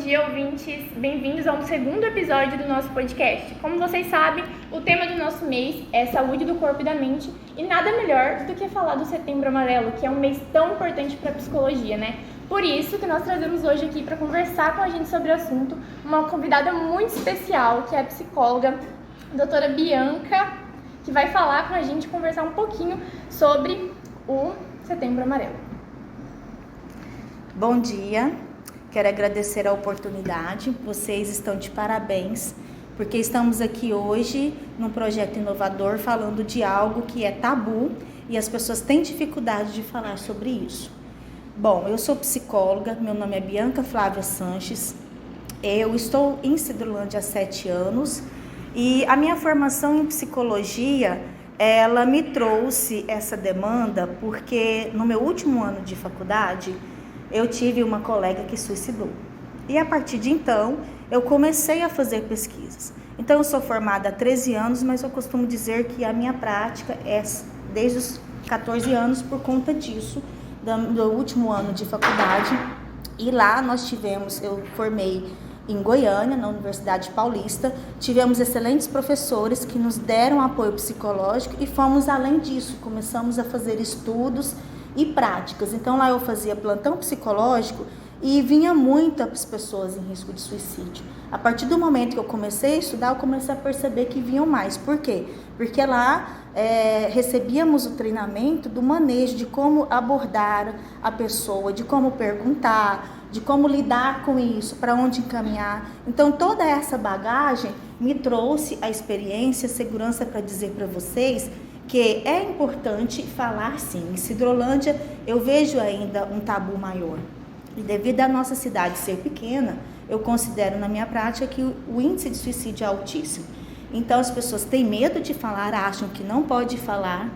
dia, ouvintes! Bem-vindos ao segundo episódio do nosso podcast. Como vocês sabem, o tema do nosso mês é saúde do corpo e da mente e nada melhor do que falar do Setembro Amarelo, que é um mês tão importante para a psicologia, né? Por isso que nós trazemos hoje aqui para conversar com a gente sobre o assunto uma convidada muito especial, que é a psicóloga, a doutora Bianca, que vai falar com a gente, conversar um pouquinho sobre o Setembro Amarelo. Bom dia, quero agradecer a oportunidade, vocês estão de parabéns, porque estamos aqui hoje num projeto inovador falando de algo que é tabu e as pessoas têm dificuldade de falar sobre isso. Bom, eu sou psicóloga, meu nome é Bianca Flávia Sanches, eu estou em Cidrolândia há 7 anos e a minha formação em psicologia, ela me trouxe essa demanda porque no meu último ano de faculdade, eu tive uma colega que suicidou. E a partir de então, eu comecei a fazer pesquisas. Então, eu sou formada há 13 anos, mas eu costumo dizer que a minha prática é desde os 14 anos por conta disso, do último ano de faculdade. E lá eu formei em Goiânia, na Universidade Paulista, tivemos excelentes professores que nos deram apoio psicológico e fomos além disso, começamos a fazer estudos e práticas. Então lá eu fazia plantão psicológico e vinha muitas pessoas em risco de suicídio. A partir do momento que eu comecei a estudar, eu comecei a perceber que vinham mais. Por quê? Porque lá recebíamos o treinamento do manejo de como abordar a pessoa, de como perguntar, de como lidar com isso, para onde encaminhar. Então toda essa bagagem me trouxe a experiência, a segurança para dizer para vocês que é importante falar sim. Em Cidrolândia eu vejo ainda um tabu maior. E devido à nossa cidade ser pequena, eu considero na minha prática que o índice de suicídio é altíssimo. Então as pessoas têm medo de falar, acham que não pode falar,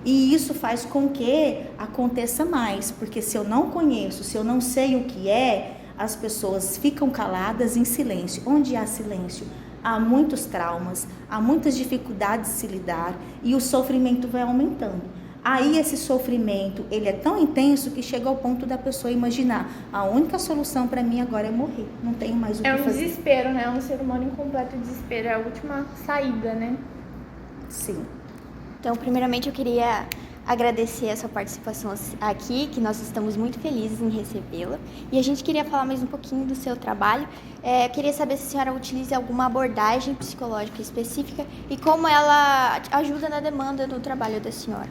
e isso faz com que aconteça mais, porque se eu não conheço, se eu não sei o que é, as pessoas ficam caladas em silêncio. Onde há silêncio? Há muitos traumas, há muitas dificuldades de se lidar e o sofrimento vai aumentando. Aí esse sofrimento, ele é tão intenso que chega ao ponto da pessoa imaginar, a única solução para mim agora é morrer, não tenho mais o que fazer. É um desespero, né? É um ser humano em completo desespero, é a última saída, né? Sim. Então, primeiramente eu queria agradecer a sua participação aqui, que nós estamos muito felizes em recebê-la. E a gente queria falar mais um pouquinho do seu trabalho. Eu queria saber se a senhora utiliza alguma abordagem psicológica específica e como ela ajuda na demanda do trabalho da senhora.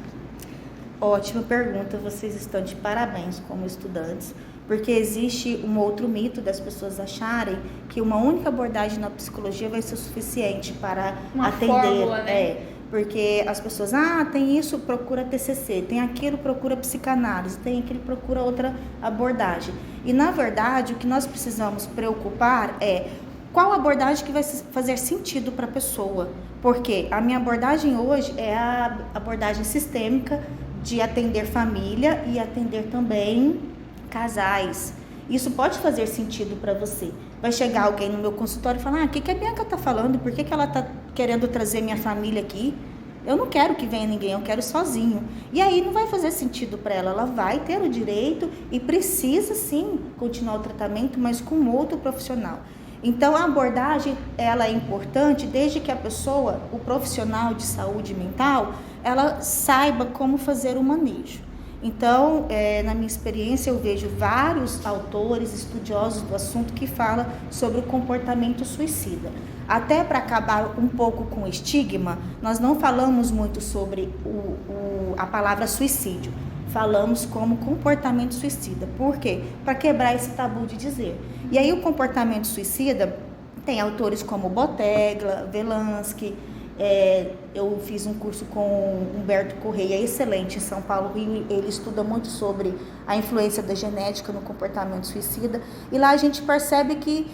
Ótima pergunta, vocês estão de parabéns como estudantes, porque existe um outro mito das pessoas acharem que uma única abordagem na psicologia vai ser suficiente para uma atender. Fórmula, né? Porque as pessoas, tem isso, procura TCC, tem aquilo, procura psicanálise, tem aquilo, procura outra abordagem. E, na verdade, o que nós precisamos preocupar é qual abordagem que vai fazer sentido para a pessoa. Porque a minha abordagem hoje é a abordagem sistêmica de atender família e atender também casais. Isso pode fazer sentido para você. Vai chegar alguém no meu consultório e falar, o que a Bianca está falando? Por que ela está querendo trazer minha família aqui? Eu não quero que venha ninguém, eu quero sozinho. E aí não vai fazer sentido para ela. Ela vai ter o direito e precisa sim continuar o tratamento, mas com outro profissional. Então a abordagem, ela é importante desde que a pessoa, o profissional de saúde mental, ela saiba como fazer o manejo. Então, na minha experiência, eu vejo vários autores, estudiosos do assunto que falam sobre o comportamento suicida. Até para acabar um pouco com o estigma, nós não falamos muito sobre a palavra suicídio. Falamos como comportamento suicida. Por quê? Para quebrar esse tabu de dizer. E aí o comportamento suicida tem autores como Bottegla, Velansky. Eu fiz um curso com Humberto Correia, excelente, em São Paulo, Rio. Ele estuda muito sobre a influência da genética no comportamento suicida. E lá a gente percebe que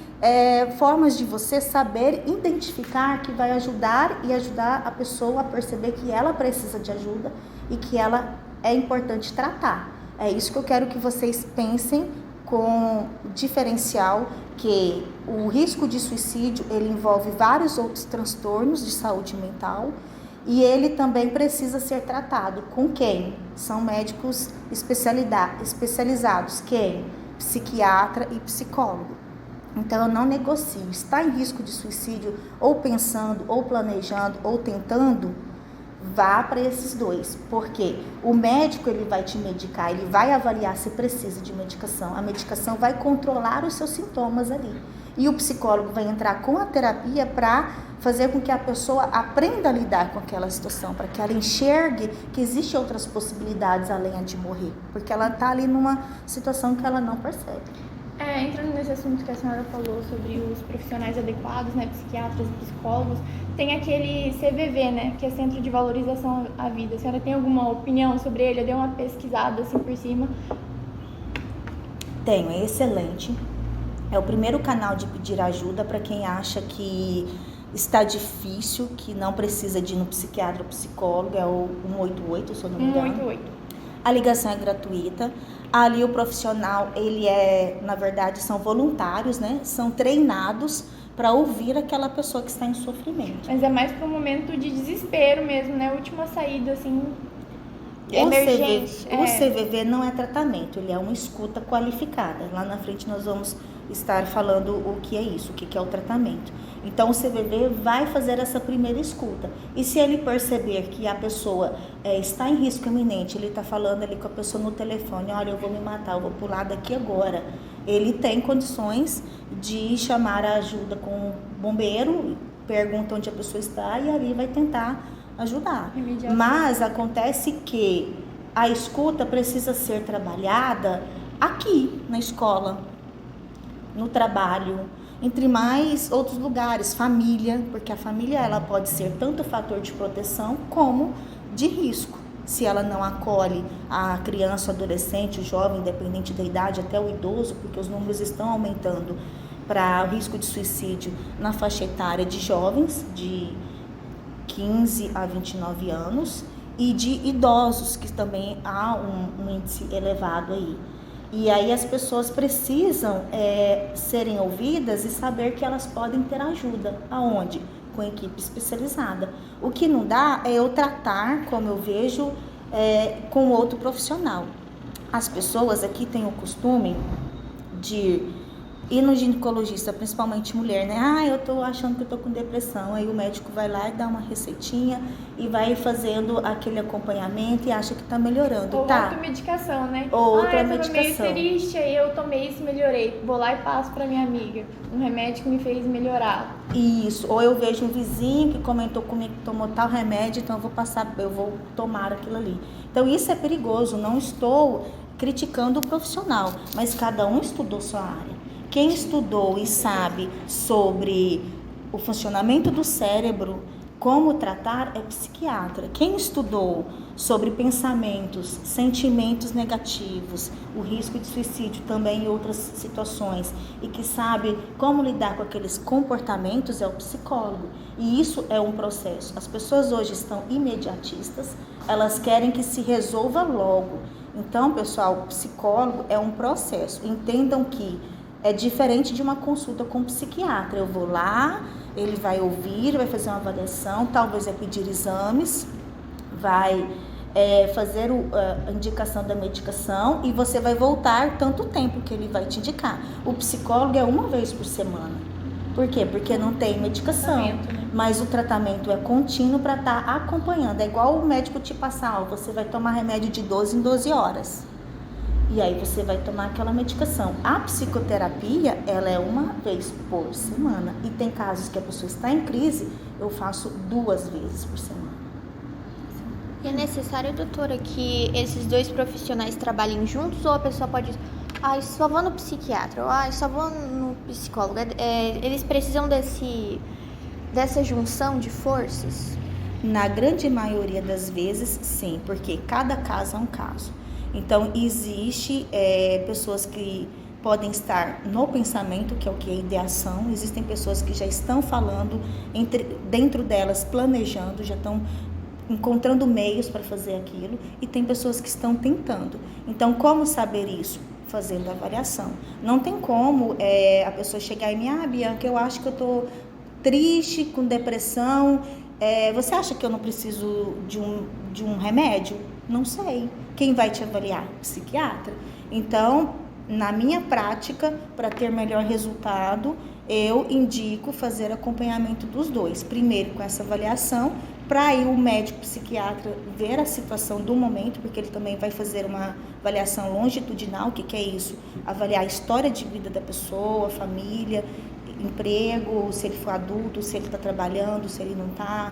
formas de você saber identificar que vai ajudar a pessoa a perceber que ela precisa de ajuda e que ela é importante tratar. É isso que eu quero que vocês pensem com diferencial, que o risco de suicídio, ele envolve vários outros transtornos de saúde mental e ele também precisa ser tratado com quem? São médicos especializados, quem? Psiquiatra e psicólogo. Então, eu não negocio. Está em risco de suicídio, ou pensando, ou planejando, ou tentando, vá para esses dois. Porque o médico, ele vai te medicar, ele vai avaliar se precisa de medicação. A medicação vai controlar os seus sintomas ali. E o psicólogo vai entrar com a terapia para fazer com que a pessoa aprenda a lidar com aquela situação, para que ela enxergue que existem outras possibilidades além de morrer. Porque ela está ali numa situação que ela não percebe. Entrando nesse assunto que a senhora falou sobre os profissionais adequados, né, psiquiatras e psicólogos, tem aquele CVV, né, que é Centro de Valorização à Vida. A senhora tem alguma opinião sobre ele? Eu dei uma pesquisada assim por cima. Tenho, é excelente. É o primeiro canal de pedir ajuda para quem acha que está difícil, que não precisa de ir no psiquiatra ou psicólogo, é o 188, se eu não me engano. 188. A ligação é gratuita. Ali o profissional, na verdade, são voluntários, né? São treinados para ouvir aquela pessoa que está em sofrimento. Mas é mais para um momento de desespero mesmo, né? Última saída, assim, emergente. O CVV não é tratamento, ele é uma escuta qualificada. Lá na frente nós vamos estar falando o que é isso, o que é o tratamento. Então o CVV vai fazer essa primeira escuta. E se ele perceber que a pessoa está em risco iminente, ele está falando ali com a pessoa no telefone, olha, eu vou me matar, eu vou pular daqui agora. Ele tem condições de chamar a ajuda com o bombeiro, pergunta onde a pessoa está e ali vai tentar ajudar. Mas acontece que a escuta precisa ser trabalhada aqui na escola, no trabalho, entre mais outros lugares, família, porque a família ela pode ser tanto fator de proteção como de risco. Se ela não acolhe a criança, o adolescente, o jovem, independente da idade, até o idoso, porque os números estão aumentando para o risco de suicídio na faixa etária de jovens, de 15 a 29 anos, e de idosos, que também há um índice elevado aí. E aí as pessoas precisam serem ouvidas e saber que elas podem ter ajuda. Aonde? Com equipe especializada. O que não dá é eu tratar, como eu vejo, com outro profissional. As pessoas aqui têm o costume de ir no ginecologista, principalmente mulher, né? Eu tô achando que eu tô com depressão. Aí o médico vai lá e dá uma receitinha e vai fazendo aquele acompanhamento e acha que tá melhorando. Ou outra medicação, né? Outra eu medicação. Eu tomei meio triste, aí eu tomei isso e melhorei. Vou lá e passo pra minha amiga. Um remédio que me fez melhorar. Isso. Ou eu vejo um vizinho que comentou comigo que tomou tal remédio, então eu vou tomar aquilo ali. Então isso é perigoso. Não estou criticando o profissional, mas cada um estudou sua área. Quem estudou e sabe sobre o funcionamento do cérebro, como tratar, é psiquiatra. Quem estudou sobre pensamentos, sentimentos negativos, o risco de suicídio também em outras situações, e que sabe como lidar com aqueles comportamentos, é o psicólogo. E isso é um processo. As pessoas hoje estão imediatistas, elas querem que se resolva logo. Então, pessoal, o psicólogo é um processo. Entendam que é diferente de uma consulta com um psiquiatra. Eu vou lá, ele vai ouvir, vai fazer uma avaliação, talvez vai pedir exames, vai fazer a indicação da medicação e você vai voltar tanto tempo que ele vai te indicar. O psicólogo é uma vez por semana. Por quê? Porque não tem medicação, mas o tratamento é contínuo para estar acompanhando. É igual o médico te passar, você vai tomar remédio de 12 em 12 horas. E aí você vai tomar aquela medicação. A psicoterapia, ela é uma vez por semana. E tem casos que a pessoa está em crise, eu faço 2 vezes por semana. E é necessário, doutora, que esses dois profissionais trabalhem juntos ou a pessoa pode... só vou no psiquiatra, ou só vou no psicólogo. Eles precisam dessa junção de forças? Na grande maioria das vezes, sim, porque cada caso é um caso. Então, existe pessoas que podem estar no pensamento, que é o que é ideação. Existem pessoas que já estão falando, dentro delas, planejando, já estão encontrando meios para fazer aquilo. E tem pessoas que estão tentando. Então, como saber isso? Fazendo avaliação. Não tem como a pessoa chegar e me, Bianca, eu acho que eu estou triste, com depressão. Você acha que eu não preciso de um remédio? Não sei. Quem vai te avaliar? Psiquiatra. Então, Na minha prática, para ter melhor resultado, eu indico fazer acompanhamento dos dois. Primeiro com essa avaliação, para aí o médico psiquiatra ver a situação do momento, porque ele também vai fazer uma avaliação longitudinal. O que é isso? Avaliar a história de vida da pessoa, família, emprego, se ele for adulto, se ele está trabalhando, se ele não está,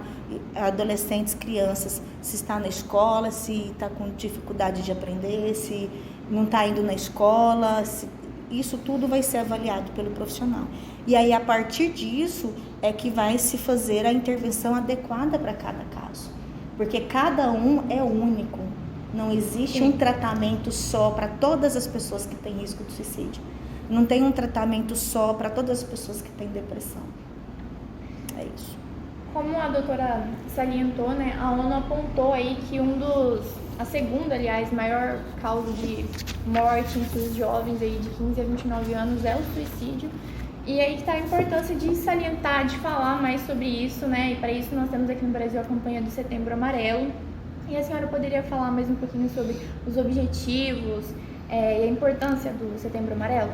adolescentes, crianças, se está na escola, se está com dificuldade de aprender, se não está indo na escola, isso tudo vai ser avaliado pelo profissional. E aí, a partir disso, é que vai se fazer a intervenção adequada para cada caso. Porque cada um é único. Não existe um tratamento só para todas as pessoas que têm risco de suicídio. Não tem um tratamento só para todas as pessoas que têm depressão. É isso. Como a doutora salientou, né, a ONU apontou aí que a segunda, aliás, maior causa de morte entre os jovens aí de 15 a 29 anos é o suicídio. E aí está a importância de salientar, de falar mais sobre isso, né? E para isso nós temos aqui no Brasil a campanha do Setembro Amarelo. E a senhora poderia falar mais um pouquinho sobre os objetivos e a importância do Setembro Amarelo?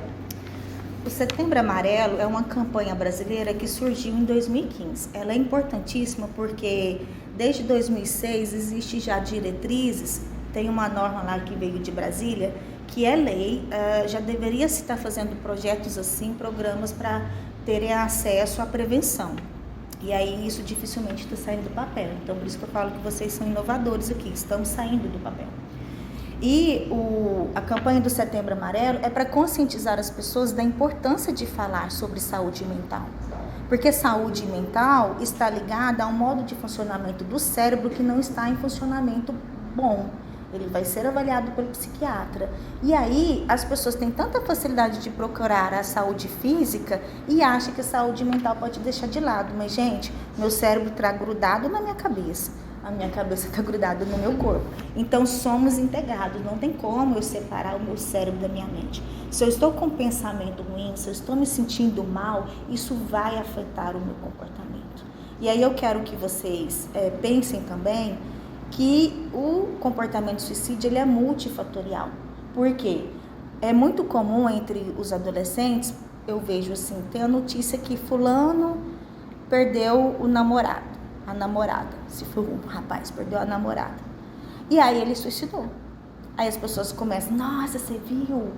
O Setembro Amarelo é uma campanha brasileira que surgiu em 2015. Ela é importantíssima porque desde 2006 existe já diretrizes, tem uma norma lá que veio de Brasília, que é lei, já deveria se estar fazendo projetos assim, programas para terem acesso à prevenção. E aí isso dificilmente está saindo do papel. Então por isso que eu falo que vocês são inovadores aqui, estamos saindo do papel. E a campanha do Setembro Amarelo é para conscientizar as pessoas da importância de falar sobre saúde mental. Porque saúde mental está ligada a um modo de funcionamento do cérebro que não está em funcionamento bom. Ele vai ser avaliado pelo psiquiatra. E aí as pessoas têm tanta facilidade de procurar a saúde física e acham que a saúde mental pode deixar de lado. Mas, gente, meu cérebro está grudado na minha cabeça. A minha cabeça está grudada no meu corpo. Então, somos integrados. Não tem como eu separar o meu cérebro da minha mente. Se eu estou com um pensamento ruim, se eu estou me sentindo mal, isso vai afetar o meu comportamento. E aí eu quero que vocês pensem também que o comportamento suicídio ele é multifatorial. Por quê? É muito comum entre os adolescentes, eu vejo assim, tem a notícia que fulano perdeu o namorado, a namorada. Se for um rapaz, perdeu a namorada. E aí ele suicidou. Aí as pessoas começam, nossa, você viu?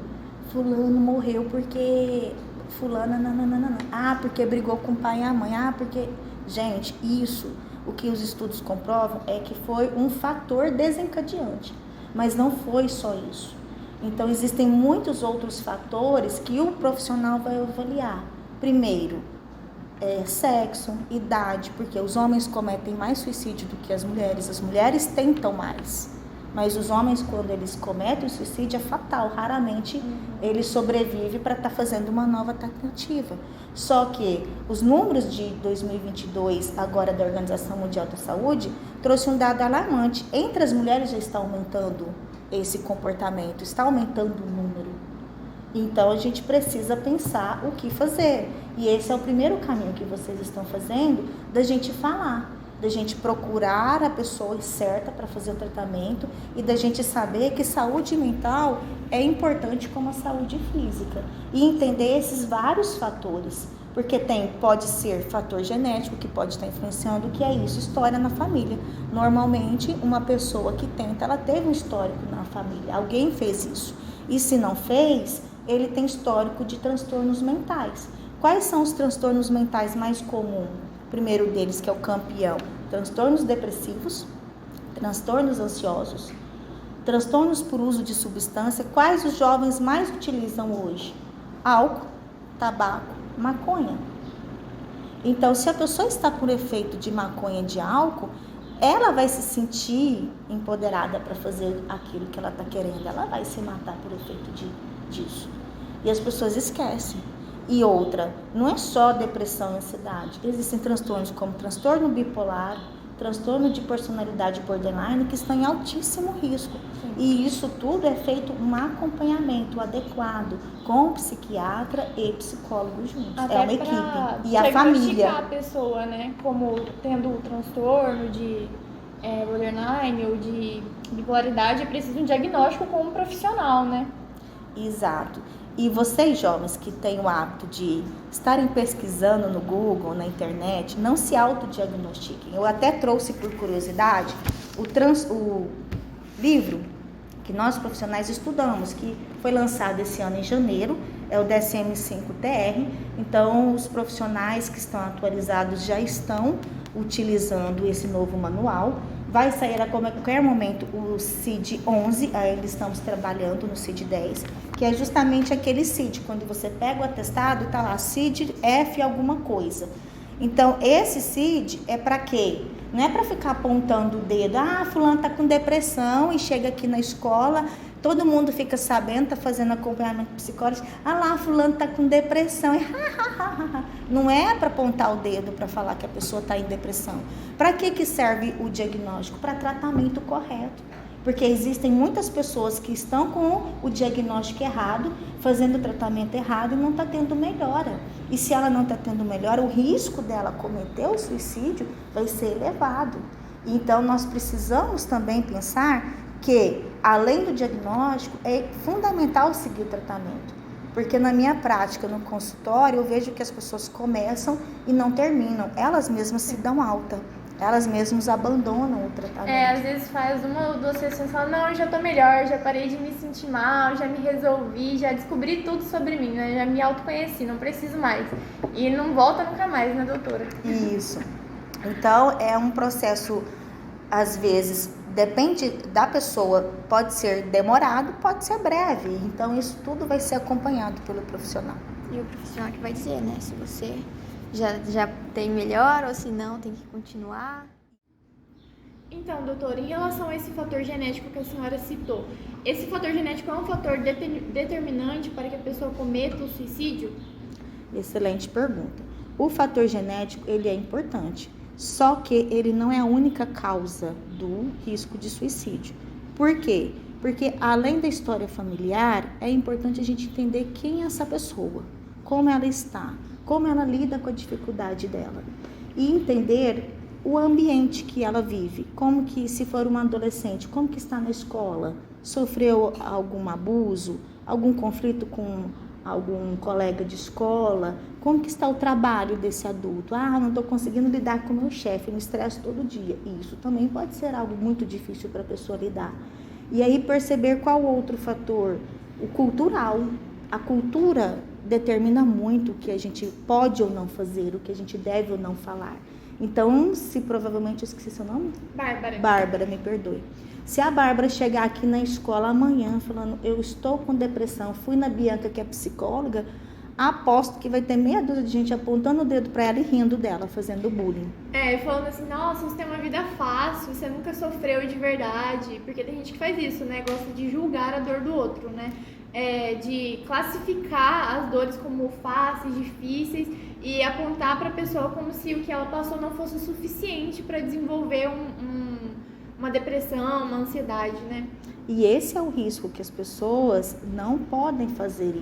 Fulano morreu porque fulana, nananana. Ah, porque brigou com o pai e a mãe. Ah, porque... Gente, isso... O que os estudos comprovam é que foi um fator desencadeante, mas não foi só isso. Então, existem muitos outros fatores que o profissional vai avaliar. Primeiro, sexo, idade, porque os homens cometem mais suicídio do que as mulheres tentam mais. Mas os homens, quando eles cometem o suicídio, é fatal. Raramente ele sobrevive para estar fazendo uma nova tentativa. Só que os números de 2022, agora da Organização Mundial da Saúde, trouxe um dado alarmante. Entre as mulheres já está aumentando esse comportamento, está aumentando o número. Então, a gente precisa pensar o que fazer. E esse é o primeiro caminho que vocês estão fazendo, da gente falar. Da gente procurar a pessoa certa para fazer o tratamento e da gente saber que saúde mental é importante como a saúde física e entender esses vários fatores, porque pode ser fator genético que pode estar influenciando, que é isso, história na família. Normalmente, uma pessoa que tenta, ela teve um histórico na família, alguém fez isso. E se não fez, ele tem histórico de transtornos mentais. Quais são os transtornos mentais mais comuns? Primeiro deles, que é o campeão, transtornos depressivos, transtornos ansiosos, transtornos por uso de substância. Quais os jovens mais utilizam hoje? Álcool, tabaco, maconha. Então, se a pessoa está por efeito de maconha e de álcool, ela vai se sentir empoderada para fazer aquilo que ela está querendo. Ela vai se matar por efeito disso. E as pessoas esquecem. E outra, não é só depressão e ansiedade. Existem transtornos como transtorno bipolar, transtorno de personalidade borderline, que estão em altíssimo risco. Sim. E isso tudo é feito um acompanhamento adequado com o psiquiatra e psicólogo juntos. Até é uma equipe. E a família. A pessoa, né, como tendo o transtorno de borderline ou de bipolaridade, é preciso um diagnóstico com um profissional, né? Exato. E vocês, jovens, que têm o hábito de estarem pesquisando no Google, na internet, não se autodiagnostiquem. Eu até trouxe, por curiosidade, o livro que nós profissionais estudamos, que foi lançado esse ano em janeiro, é o DSM-5-TR. Então, os profissionais que estão atualizados já estão utilizando esse novo manual. Vai sair a qualquer momento o CID-11, ainda estamos trabalhando no CID-10, que é justamente aquele CID, quando você pega o atestado e está lá, CID-F alguma coisa. Então, esse CID é para quê? Não é para ficar apontando o dedo, fulano está com depressão e chega aqui na escola, todo mundo fica sabendo, está fazendo acompanhamento psicológico, lá, fulano está com depressão. Não é para apontar o dedo para falar que a pessoa está em depressão. Para que serve o diagnóstico? Para tratamento correto. Porque existem muitas pessoas que estão com o diagnóstico errado, fazendo o tratamento errado e não está tendo melhora. E se ela não está tendo melhora, o risco dela cometer o suicídio vai ser elevado. Então, nós precisamos também pensar que, além do diagnóstico, é fundamental seguir o tratamento. Porque na minha prática, no consultório, eu vejo que as pessoas começam e não terminam. Elas mesmas se dão alta. Elas mesmas abandonam o tratamento. Às vezes faz uma ou duas sessões e fala, não, eu já tô melhor, já parei de me sentir mal, já me resolvi, já descobri tudo sobre mim, né? Já me autoconheci, não preciso mais. E não volta nunca mais, né, doutora? Isso. Então, é um processo, às vezes, depende da pessoa, pode ser demorado, pode ser breve. Então, isso tudo vai ser acompanhado pelo profissional. E o profissional que vai dizer, né, se você já tem melhor ou se não, tem que continuar. Então, doutora, em relação a esse fator genético que a senhora citou, esse fator genético é um fator determinante para que a pessoa cometa o suicídio? Excelente pergunta. O fator genético, ele é importante, só que ele não é a única causa do risco de suicídio. Por quê? Porque além da história familiar, é importante a gente entender quem é essa pessoa, como ela está, como ela lida com a dificuldade dela e entender o ambiente que ela vive, como que, se for uma adolescente, como que está na escola, sofreu algum abuso, algum conflito com algum colega de escola, como que está o trabalho desse adulto, não estou conseguindo lidar com o meu chefe, me estresso todo dia, e isso também pode ser algo muito difícil para a pessoa lidar. E aí perceber qual outro fator, o cultural, a cultura determina muito o que a gente pode ou não fazer, o que a gente deve ou não falar. Então, se provavelmente eu esqueci seu nome? Bárbara, me perdoe. Se a Bárbara chegar aqui na escola amanhã falando, eu estou com depressão, fui na Bianca, que é psicóloga, aposto que vai ter meia dúzia de gente apontando o dedo para ela e rindo dela, fazendo bullying. Falando assim, nossa, você tem uma vida fácil, você nunca sofreu de verdade. Porque tem gente que faz isso, né? Gosta de julgar a dor do outro, né? De classificar as dores como fáceis, difíceis e apontar para a pessoa como se o que ela passou não fosse o suficiente para desenvolver uma depressão, uma ansiedade, né? E esse é o risco, que as pessoas não podem fazer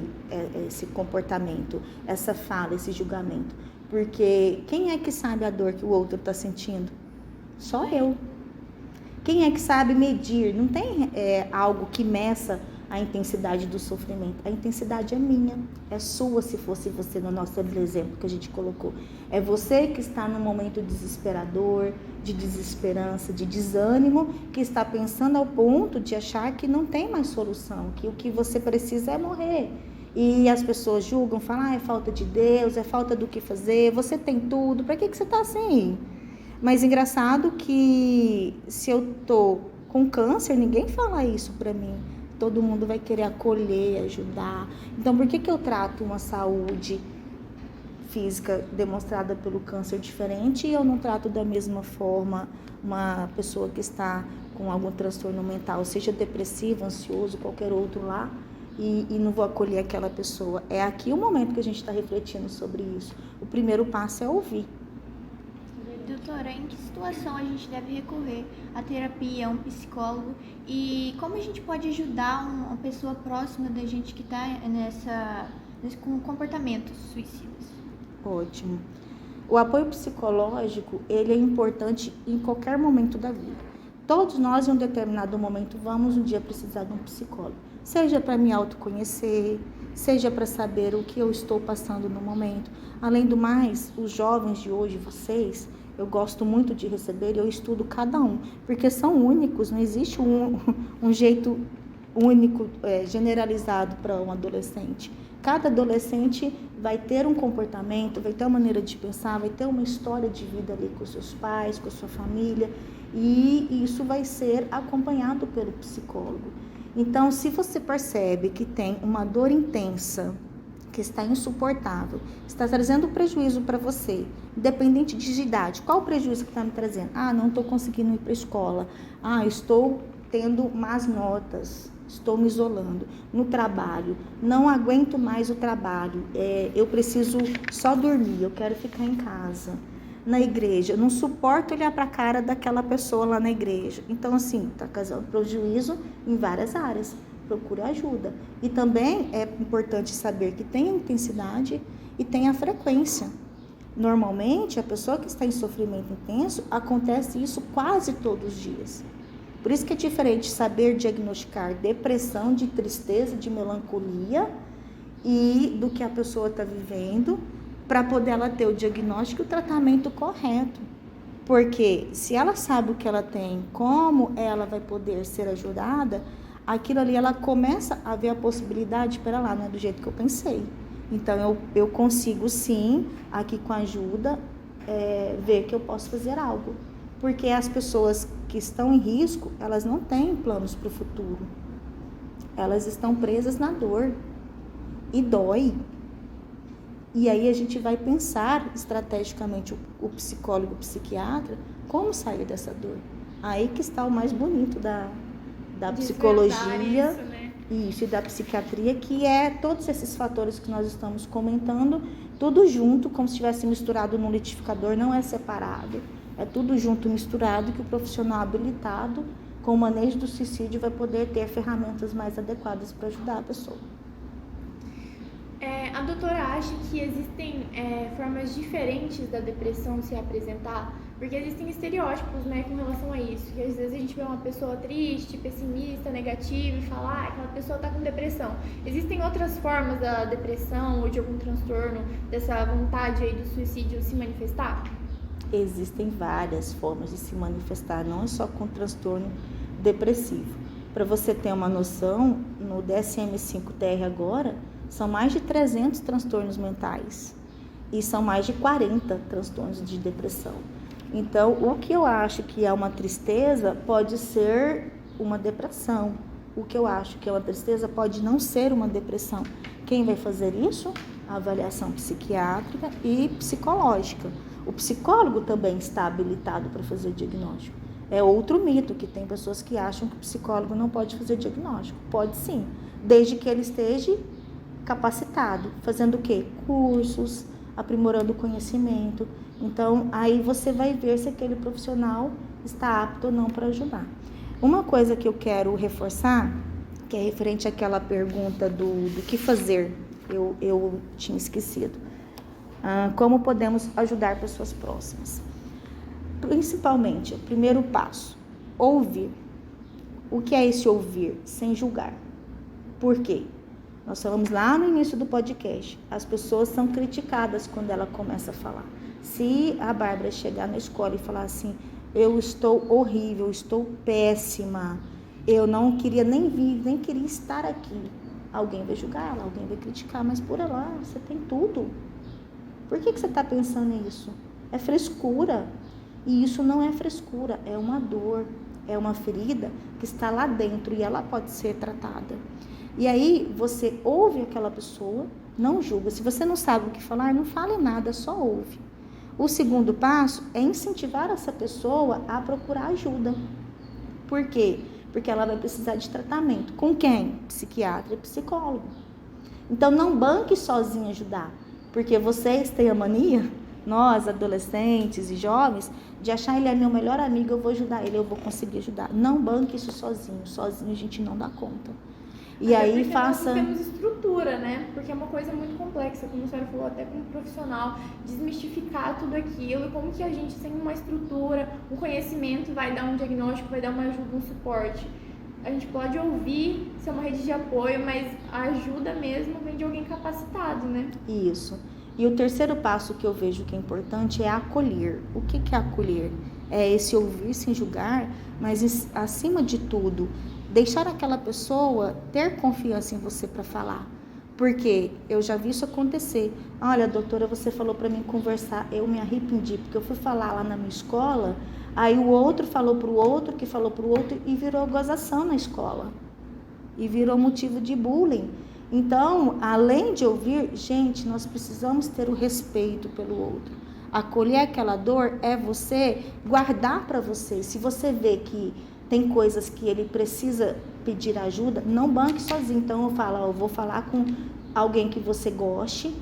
esse comportamento, essa fala, esse julgamento. Porque quem é que sabe a dor que o outro está sentindo? Só eu. Quem é que sabe medir? Não tem algo que meça a intensidade do sofrimento. A intensidade é minha, é sua, se fosse você, no nosso exemplo que a gente colocou. É você que está num momento desesperador, de desesperança, de desânimo, que está pensando ao ponto de achar que não tem mais solução, que o que você precisa é morrer. E as pessoas julgam, falam, é falta de Deus, é falta do que fazer, você tem tudo, para que você está assim? Mas engraçado que se eu tô com câncer, ninguém fala isso para mim. Todo mundo vai querer acolher, ajudar. Então, por que eu trato uma saúde física demonstrada pelo câncer diferente e eu não trato da mesma forma uma pessoa que está com algum transtorno mental, seja depressivo, ansioso, qualquer outro lá, e não vou acolher aquela pessoa? É aqui o momento que a gente está refletindo sobre isso. O primeiro passo é ouvir. Doutora, em que situação a gente deve recorrer à terapia, a um psicólogo, e como a gente pode ajudar uma pessoa próxima da gente que está com comportamentos suicidas? Ótimo. O apoio psicológico, ele é importante em qualquer momento da vida. Todos nós, em um determinado momento, vamos um dia precisar de um psicólogo. seja para me autoconhecer, seja para saber o que eu estou passando no momento. Além do mais, os jovens de hoje, vocês, eu gosto muito de receber e eu estudo cada um, porque são únicos, não existe um jeito único, generalizado para um adolescente. Cada adolescente vai ter um comportamento, vai ter uma maneira de pensar, vai ter uma história de vida ali com seus pais, com a sua família, e isso vai ser acompanhado pelo psicólogo. Então, se você percebe que tem uma dor intensa, que está insuportável, está trazendo prejuízo para você, independente de idade, qual o prejuízo que está me trazendo? Não estou conseguindo ir para a escola, estou tendo más notas, estou me isolando no trabalho, não aguento mais o trabalho, eu preciso só dormir, eu quero ficar em casa. Na igreja, eu não suporto olhar para a cara daquela pessoa lá na igreja. Então, assim, está causando prejuízo em várias áreas. Procure ajuda. E também é importante saber que tem a intensidade e tem a frequência. Normalmente, a pessoa que está em sofrimento intenso, acontece isso quase todos os dias. Por isso que é diferente saber diagnosticar depressão, de tristeza, de melancolia, e do que a pessoa está vivendo, para poder ela ter o diagnóstico e o tratamento correto. Porque se ela sabe o que ela tem, como ela vai poder ser ajudada, aquilo ali ela começa a ver a possibilidade, para lá, não é do jeito que eu pensei. Então eu consigo sim, aqui com a ajuda, ver que eu posso fazer algo. Porque as pessoas que estão em risco, elas não têm planos para o futuro. Elas estão presas na dor. E dói. E aí a gente vai pensar estrategicamente o psicólogo, o psiquiatra, como sair dessa dor. Aí que está o mais bonito da psicologia, isso, né? Isso, e da psiquiatria, que é todos esses fatores que nós estamos comentando, tudo junto, como se tivesse misturado no liquidificador, não é separado. É tudo junto, misturado, que o profissional habilitado com o manejo do suicídio vai poder ter ferramentas mais adequadas para ajudar a pessoa. A doutora acha que existem formas diferentes da depressão se apresentar? Porque existem estereótipos, né, com relação a isso. Que às vezes a gente vê uma pessoa triste, pessimista, negativa e fala, aquela pessoa está com depressão. Existem outras formas da depressão ou de algum transtorno, dessa vontade aí do suicídio se manifestar? Existem várias formas de se manifestar, não é só com transtorno depressivo. Para você ter uma noção, no DSM-5-TR agora, são mais de 300 transtornos mentais e são mais de 40 transtornos de depressão. Então, o que eu acho que é uma tristeza pode ser uma depressão. O que eu acho que é uma tristeza pode não ser uma depressão. Quem vai fazer isso? A avaliação psiquiátrica e psicológica. O psicólogo também está habilitado para fazer diagnóstico. É outro mito, que tem pessoas que acham que o psicólogo não pode fazer diagnóstico. Pode sim, desde que ele esteja capacitado, fazendo o quê? Cursos, aprimorando o conhecimento. Então, aí você vai ver se aquele profissional está apto ou não para ajudar. Uma coisa que eu quero reforçar, que é referente àquela pergunta do que fazer, eu tinha esquecido. Como podemos ajudar pessoas próximas? Principalmente, o primeiro passo, ouvir. O que é esse ouvir? Sem julgar. Por quê? Nós falamos lá no início do podcast, as pessoas são criticadas quando ela começa a falar. Se a Bárbara chegar na escola e falar assim, eu estou horrível, eu estou péssima, eu não queria nem vir, nem queria estar aqui, alguém vai julgar ela, alguém vai criticar, mas por lá, você tem tudo. Por que você está pensando nisso? É frescura. E isso não é frescura, é uma dor, é uma ferida que está lá dentro e ela pode ser tratada. E aí você ouve aquela pessoa, não julga. Se você não sabe o que falar, não fale nada, só ouve. O segundo passo é incentivar essa pessoa a procurar ajuda. Por quê? Porque ela vai precisar de tratamento. Com quem? Psiquiatra e psicólogo. Então não banque sozinho ajudar, porque vocês têm a mania, nós adolescentes e jovens, de achar ele é meu melhor amigo, eu vou ajudar ele, eu vou conseguir ajudar. Não banque isso sozinho a gente não dá conta. E até aí faça... Nós temos estrutura, né? Porque é uma coisa muito complexa, como a senhora falou, até como profissional, desmistificar tudo aquilo, como que a gente sem uma estrutura, um conhecimento vai dar um diagnóstico, vai dar uma ajuda, um suporte. a gente pode ouvir, ser uma rede de apoio, mas a ajuda mesmo vem de alguém capacitado, né? Isso. E o terceiro passo que eu vejo que é importante é acolher. O que é acolher? É esse ouvir sem julgar, mas acima de tudo, deixar aquela pessoa ter confiança em você para falar. Porque eu já vi isso acontecer. Olha, doutora, você falou para mim conversar, eu me arrependi, porque eu fui falar lá na minha escola, aí o outro falou para o outro, que falou para o outro, e virou gozação na escola. E virou motivo de bullying. Então, além de ouvir, gente, nós precisamos ter o respeito pelo outro. Acolher aquela dor é você guardar para você. Se você vê que tem coisas que ele precisa pedir ajuda, não banque sozinho. Então, eu falo, eu vou falar com alguém que você goste,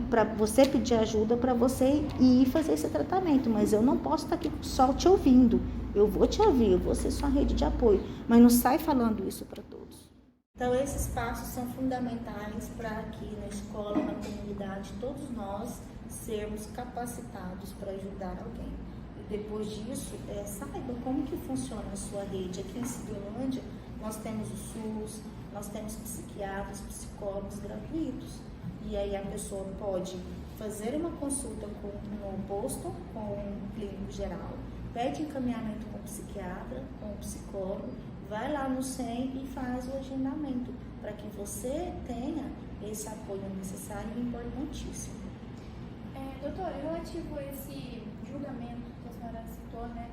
para você pedir ajuda, para você ir fazer esse tratamento. Mas eu não posso estar aqui só te ouvindo. Eu vou te ouvir, eu vou ser sua rede de apoio. Mas não sai falando isso para todos. Então, esses passos são fundamentais para aqui na escola, na comunidade, todos nós sermos capacitados para ajudar alguém. E depois disso, saiba como que funciona a sua rede. Aqui em Civilândia, nós temos o SUS, nós temos psiquiatras, psicólogos gratuitos. E aí a pessoa pode fazer uma consulta no posto com um clínico geral, pede encaminhamento com o psiquiatra, com o psicólogo, vai lá no SEM e faz o agendamento, para que você tenha esse apoio necessário e importantíssimo. Doutora, relativo a esse julgamento que a senhora citou, né?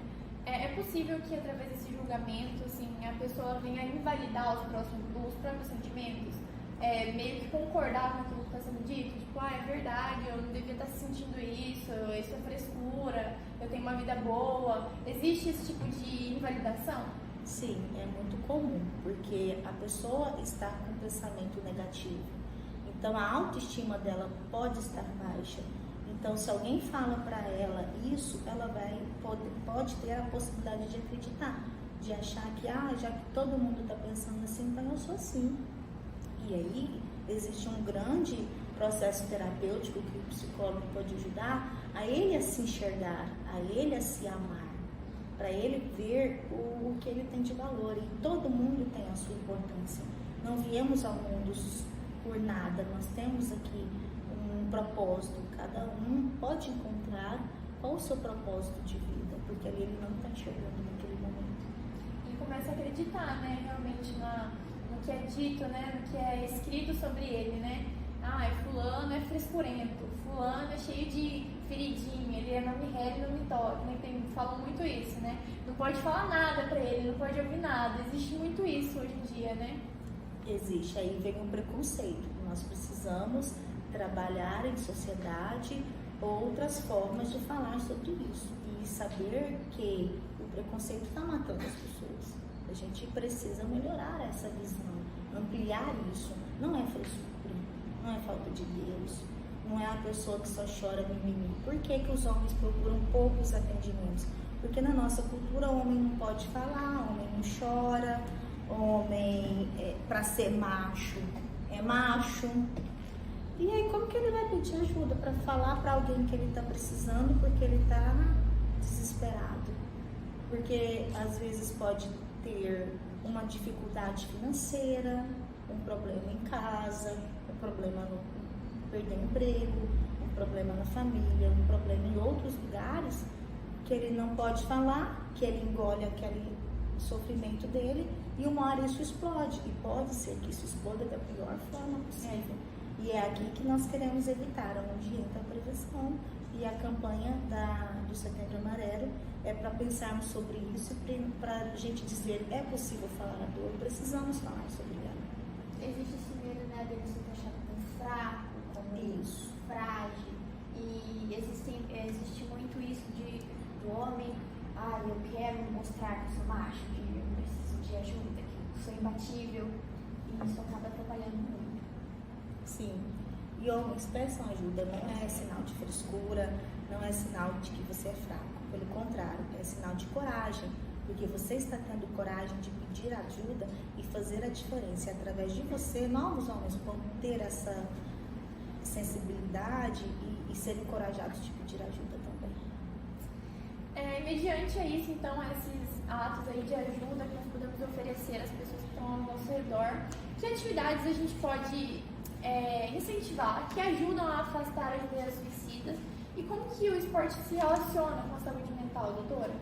É possível que através desse julgamento, assim, a pessoa venha invalidar os próprios sentimentos? Meio que concordar com aquilo que está sendo dito? Tipo, é verdade, eu não devia estar sentindo isso é frescura, eu tenho uma vida boa. Existe esse tipo de invalidação? Sim, é muito comum, porque a pessoa está com pensamento negativo. Então, a autoestima dela pode estar baixa. Então, se alguém fala para ela isso, ela pode ter a possibilidade de acreditar, de achar que, já que todo mundo está pensando assim, então eu sou assim. E aí, existe um grande processo terapêutico que o psicólogo pode ajudar a ele a se enxergar, a ele a se amar, para ele ver o que ele tem de valor. E todo mundo tem a sua importância. Não viemos ao mundo por nada, nós temos aqui um propósito. Cada um pode encontrar qual o seu propósito de vida, porque ali ele não está enxergando naquele momento. E começa a acreditar, né, realmente no que é dito, né, no que é escrito sobre ele, né? Fulano é frescurento, fulano é cheio de feridinha, ele não me rele, não me toque, né? Falam muito isso, né? Não pode falar nada pra ele, não pode ouvir nada. Existe muito isso hoje em dia, né? Existe, aí vem um preconceito. Nós precisamos trabalhar em sociedade outras formas de falar sobre isso e saber que o preconceito está matando as pessoas. A gente precisa melhorar essa visão, ampliar isso. Não é frescura, não é falta de Deus, não é a pessoa que só chora mimimi. Por que os homens procuram poucos atendimentos? Porque na nossa cultura o homem não pode falar, o homem não chora, homem para ser macho é macho. E aí como que ele vai pedir ajuda para falar para alguém que ele está precisando porque ele está desesperado? Porque às vezes pode ter uma dificuldade financeira, um problema em casa, um problema no perder emprego, um problema na família, um problema em outros lugares que ele não pode falar, que ele engole aquele sofrimento dele e uma hora isso explode. E pode ser que isso exploda da pior forma possível. E é aqui que nós queremos evitar, onde entra a prevenção. E a campanha do Setembro Amarelo é para pensarmos sobre isso, para a gente dizer, é possível falar a dor, precisamos falar sobre ela. Existe esse medo, né, dele se achar como fraco, como frágil, e existe muito isso do homem, eu quero mostrar que sou macho, que eu preciso de ajuda, que sou imbatível, e isso acaba atrapalhando muito. Sim. E homens, peçam ajuda, não é sinal de frescura, não é sinal de que você é fraco. Pelo contrário, é sinal de coragem, porque você está tendo coragem de pedir ajuda e fazer a diferença. E através de você, novos homens vão ter essa sensibilidade e serem encorajados de pedir ajuda também. Mediante a isso, então, atos aí de ajuda que nós podemos oferecer às pessoas que estão ao nosso redor? Que atividades a gente pode incentivar, que ajudam a afastar as ideias suicidas? E como que o esporte se relaciona com a saúde mental, doutora?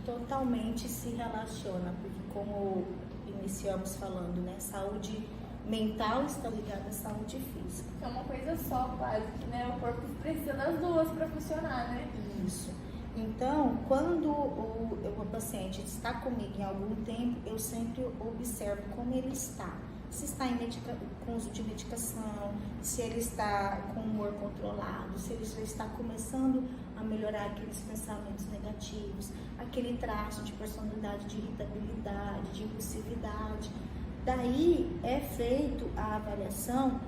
Totalmente se relaciona, porque como iniciamos falando, né, saúde mental está ligada à saúde física. É uma coisa só, quase, né? O corpo precisa das duas para funcionar, né? Isso. Então, quando o paciente está comigo em algum tempo, eu sempre observo como ele está. Se está com uso de medicação, se ele está com humor controlado, se ele já está começando a melhorar aqueles pensamentos negativos, aquele traço de personalidade, de irritabilidade, de impulsividade. Daí é feito a avaliação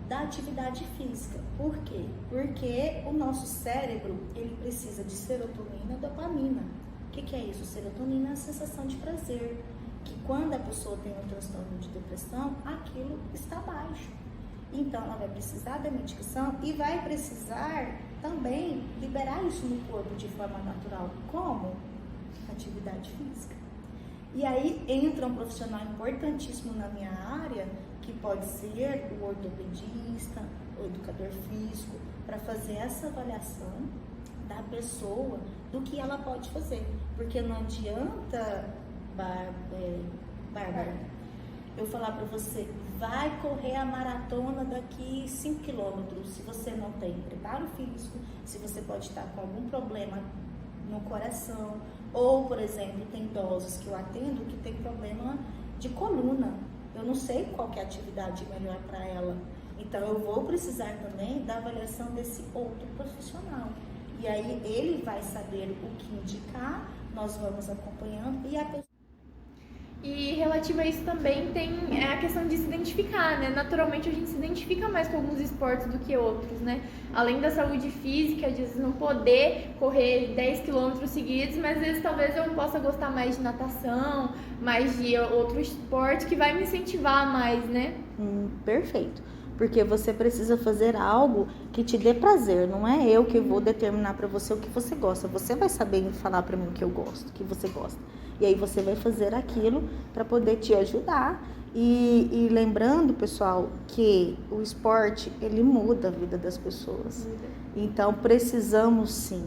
da atividade física. Por quê? Porque o nosso cérebro, ele precisa de serotonina e dopamina. O que é isso? Serotonina é a sensação de prazer, que quando a pessoa tem um transtorno de depressão, aquilo está baixo. Então, ela vai precisar da medicação e vai precisar também liberar isso no corpo de forma natural. Como? Atividade física. E aí entra um profissional importantíssimo na minha área, que pode ser o ortopedista, o educador físico, para fazer essa avaliação da pessoa, do que ela pode fazer. Porque não adianta, Bárbara, eu falar para você, vai correr a maratona daqui 5 quilômetros, se você não tem preparo físico, se você pode estar com algum problema no coração, ou, por exemplo, tem idosos que eu atendo que tem problema de coluna. Eu não sei qual que é a atividade melhor para ela. Então, eu vou precisar também da avaliação desse outro profissional. E aí, ele vai saber o que indicar, nós vamos acompanhando e a pessoa... E relativo a isso também tem a questão de se identificar, né? Naturalmente a gente se identifica mais com alguns esportes do que outros, né? Além da saúde física, de não poder correr 10 quilômetros seguidos, mas às vezes talvez eu possa gostar mais de natação, mais de outro esporte que vai me incentivar mais, né? Perfeito. Porque você precisa fazer algo que te dê prazer, não é eu que vou determinar para você o que você gosta. Você vai saber falar para mim o que eu gosto, o que você gosta. E aí você vai fazer aquilo para poder te ajudar. E lembrando, pessoal, que o esporte, ele muda a vida das pessoas. Então, precisamos sim.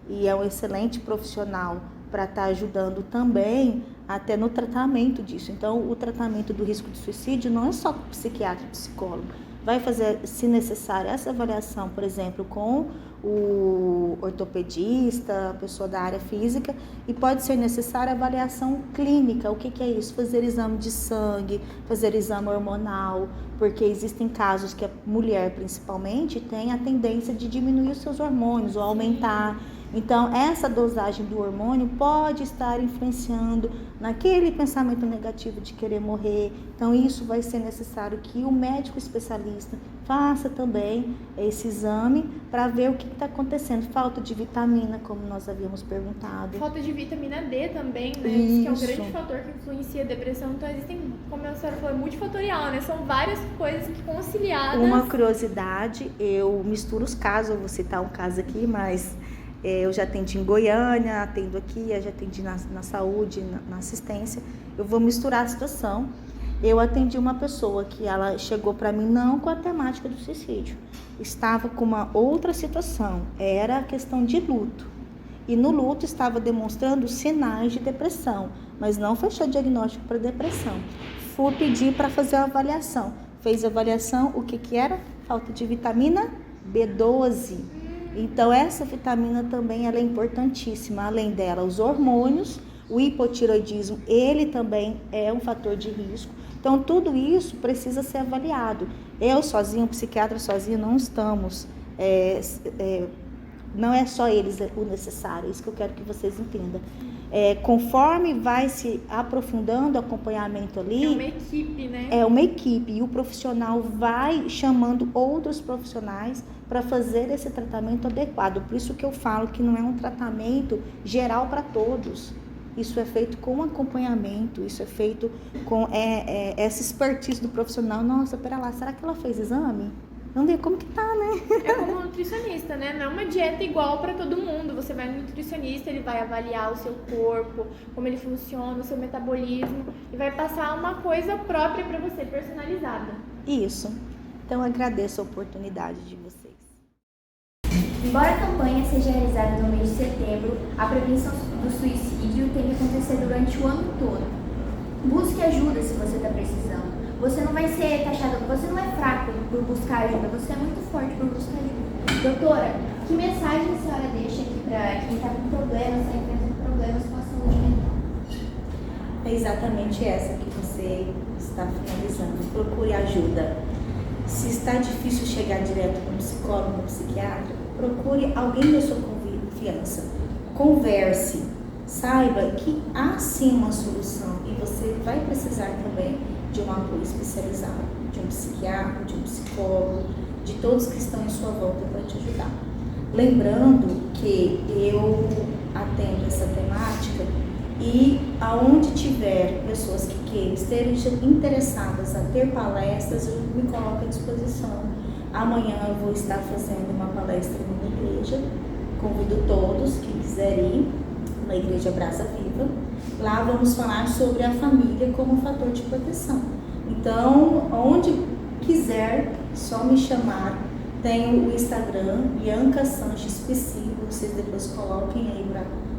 E é um excelente profissional para estar ajudando também até no tratamento disso. Então, o tratamento do risco de suicídio não é só com psiquiatra e psicólogo. Vai fazer, se necessário, essa avaliação, por exemplo, com o ortopedista, a pessoa da área física, e pode ser necessária a avaliação clínica. O que é isso? Fazer exame de sangue, fazer exame hormonal, porque existem casos que a mulher, principalmente, tem a tendência de diminuir os seus hormônios ou aumentar. Então, essa dosagem do hormônio pode estar influenciando naquele pensamento negativo de querer morrer. Então, isso vai ser necessário que o médico especialista faça também esse exame para ver o que está acontecendo. Falta de vitamina, como nós havíamos perguntado. Falta de vitamina D também, né? Isso. Que é um grande fator que influencia a depressão. Então, existem, como a senhora falou, é multifatorial, né? São várias coisas que conciliadas... Uma curiosidade, eu misturo os casos, eu vou citar um caso aqui, mas... Eu já atendi em Goiânia, atendo aqui, eu já atendi na saúde, na assistência. Eu vou misturar a situação. Eu atendi uma pessoa que ela chegou para mim não com a temática do suicídio. Estava com uma outra situação, era a questão de luto. E no luto estava demonstrando sinais de depressão, mas não fechou diagnóstico para depressão. Fui pedir para fazer uma avaliação. Fez a avaliação, o que era? Falta de vitamina B12. Então, essa vitamina também ela é importantíssima. Além dela, os hormônios, o hipotiroidismo, ele também é um fator de risco. Então, tudo isso precisa ser avaliado. Eu sozinho, o psiquiatra sozinho, não estamos. Não é só eles o necessário, é isso que eu quero que vocês entendam. Conforme vai se aprofundando o acompanhamento ali... É uma equipe, né? É uma equipe e o profissional vai chamando outros profissionais para fazer esse tratamento adequado. Por isso que eu falo que não é um tratamento geral para todos. Isso é feito com acompanhamento, isso é feito com essa expertise do profissional. Nossa, pera lá, será que ela fez exame? Vamos ver como que tá, né? É como um nutricionista, né? Não é uma dieta igual para todo mundo. Você vai no nutricionista, ele vai avaliar o seu corpo, como ele funciona, o seu metabolismo e vai passar uma coisa própria para você, personalizada. Isso. Então, eu agradeço a oportunidade de vocês. Embora a campanha seja realizada no mês de setembro, a prevenção do suicídio tem que acontecer durante o ano todo. Busque ajuda se você está precisando. Você não vai ser taxado, você não é fraco por buscar ajuda, você é muito forte por buscar ajuda. Doutora, que mensagem a senhora deixa aqui para quem está com problemas, está enfrentando problemas com a saúde mental? É exatamente essa que você está finalizando. Procure ajuda. Se está difícil chegar direto no psicólogo, no psiquiatra, procure alguém da sua confiança. Converse. Saiba que há sim uma solução e você vai precisar também de um apoio especializado, de um psiquiatra, de um psicólogo, de todos que estão em sua volta para te ajudar. Lembrando que eu atendo essa temática e aonde tiver pessoas que estejam interessadas a ter palestras, eu me coloco à disposição. Amanhã eu vou estar fazendo uma palestra numa igreja, convido todos que quiserem ir, na Igreja Brasa Viva. Lá vamos falar sobre a família como fator de proteção. Então, onde quiser, só me chamar. Tenho o Instagram, Bianca Sanches Psi, vocês depois coloquem aí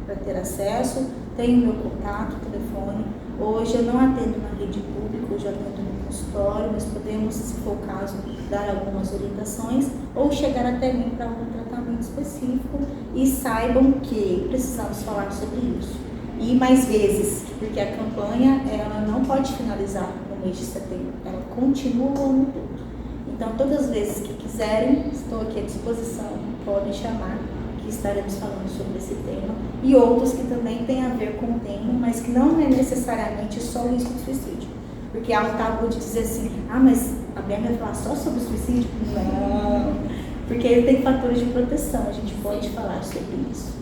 para ter acesso. Tenho meu contato, telefone. Hoje eu não atendo na rede pública, hoje eu atendo no consultório, mas podemos, se for o caso, dar algumas orientações ou chegar até mim para algum tratamento específico e saibam que precisamos falar sobre isso. E mais vezes, porque a campanha ela não pode finalizar no mês de setembro, ela continua o ano todo. Então, todas as vezes que quiserem, estou aqui à disposição, podem chamar, que estaremos falando sobre esse tema e outros que também têm a ver com o tema, mas que não é necessariamente só o risco de suicídio. Porque há um tabu de dizer assim, mas a Bianca vai falar só sobre o suicídio? Não, porque ele tem fatores de proteção, a gente pode falar sobre isso.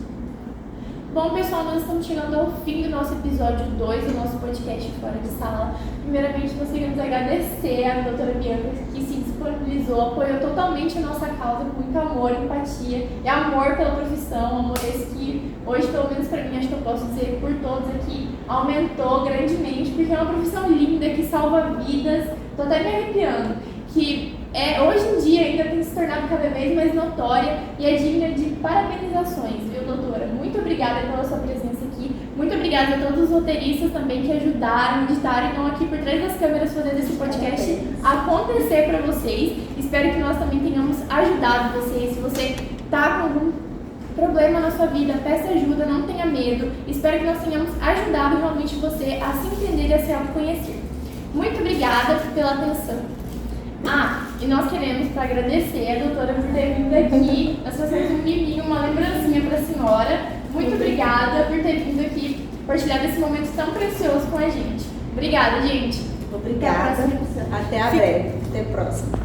Bom, pessoal, nós estamos chegando ao fim do nosso episódio 2 do nosso podcast Fora de Sala. Primeiramente, nós queremos agradecer à doutora Bianca, que se disponibilizou, apoiou totalmente a nossa causa com muito amor, empatia e amor pela profissão, amor esse que hoje, pelo menos para mim, acho que eu posso dizer por todos aqui, aumentou grandemente, porque é uma profissão linda, que salva vidas. Tô até me arrepiando, que hoje em dia ainda tem se tornado cada vez mais notória e é digna de parabenizações, viu, doutora? Muito obrigada pela sua presença aqui. Muito obrigada a todos os roteiristas também que ajudaram, editaram e estão aqui por trás das câmeras fazendo esse podcast acontecer para vocês. Espero que nós também tenhamos ajudado vocês. Se você está com algum problema na sua vida, peça ajuda, não tenha medo. Espero que nós tenhamos ajudado realmente você a se entender e a se autoconhecer. Muito obrigada pela atenção. E nós queremos para agradecer a doutora por ter vindo aqui. Nós fazemos um miminho, uma lembrancinha para a senhora. Muito obrigada por ter vindo aqui compartilhar esse momento tão precioso com a gente. Obrigada, gente. Obrigada. Até a breve. Até a próxima.